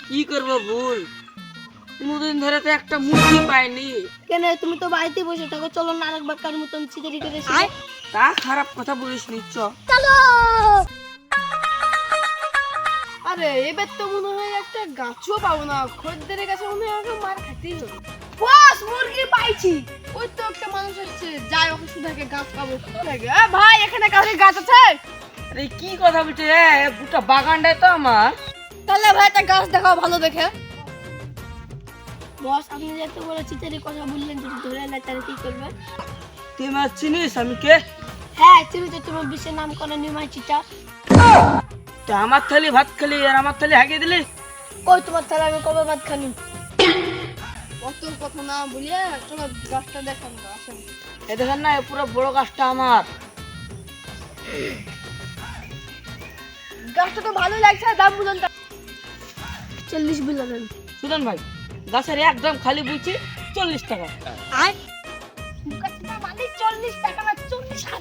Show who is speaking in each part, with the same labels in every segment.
Speaker 1: কি করবো ভুল, কোনদিন ধরে তো একটা মুরগি পাইনি।
Speaker 2: কেন তুমি তো বাড়িতে বসে থাকো, চলো না আরেকবার কার মতন চিতারি করে এসে।
Speaker 1: তা খারাপ কথা বলিস নিচ্ছ।
Speaker 2: চলো। আরে এবার তো মনে হয় একটা গাছও পাবো না, খদ্দের কাছে মনে হয় আমাকে মার খাতেই হবে। বস মুরগি পাইছি, ওই তো একটা মানুষ আসছে, যাই ওকে শুধাকে গাছ পাবো। ভাই এখানে কাউকে গাছ আছে?
Speaker 1: আরে কি কথা বলছে রে, গোটা বাগানটাই তো আমার।
Speaker 2: তাহলে ভাই একটা গাছ দেখাও ভালো দেখে। বস আপনি যে এত বড় চিতারি কথা বললেন, যদি ধরে নেয় তাহলে কি করবেন?
Speaker 1: তুই আমার চিনিস আমি কে?
Speaker 2: হ্যাঁ তুমি তো তোমার বিশ্বের নাম করা নিমাই চিটা।
Speaker 1: তা আমার থালি ভাত খালি আর আমার থালি হাগিয়ে দিলি।
Speaker 2: কই তোমার তাহলে আমি কবে ভাত খানি? অত কথা না বলিয়ে চলো গাছটা দেখান আসেন।
Speaker 1: এই দেখেন না, এই পুরো বড় গাছটা আমার।
Speaker 2: গাছটা তো ভালো লাগছে, দাম বুঝুন 40 বললেন।
Speaker 1: শুনুন ভাই, গাছের একদম খালি বুঝছি 40 টাকা।
Speaker 2: আর গাছটা মানে 40 টাকা না 40,000।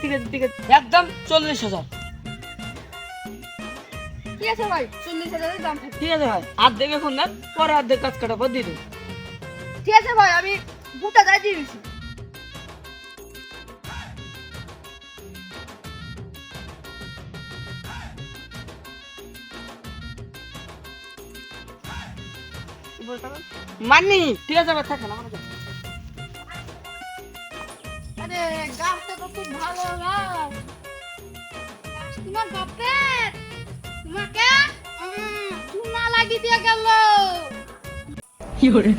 Speaker 1: ঠিক আছে ঠিক আছে, একদম 40,000।
Speaker 2: ঠিক আছে ভাই 40,000 দাম থাকে।
Speaker 1: ঠিক আছে ভাই, অর্ধেক এখন দেন, পরে অর্ধেক গাছ কাটা পর দিয়ে দেবো।
Speaker 2: ঠিক আছে ভাই আমি দুটা গাছ দিয়ে দিচ্ছি।
Speaker 1: মানি ঠিক আছে ভাই, থাকেন আমার কাছে।
Speaker 2: আরে গাছটা তো খুব ভালো গাছ। তোমার বাপের তোমাকে চুনা লাগিয়ে দিয়ে গেল।
Speaker 1: কি করে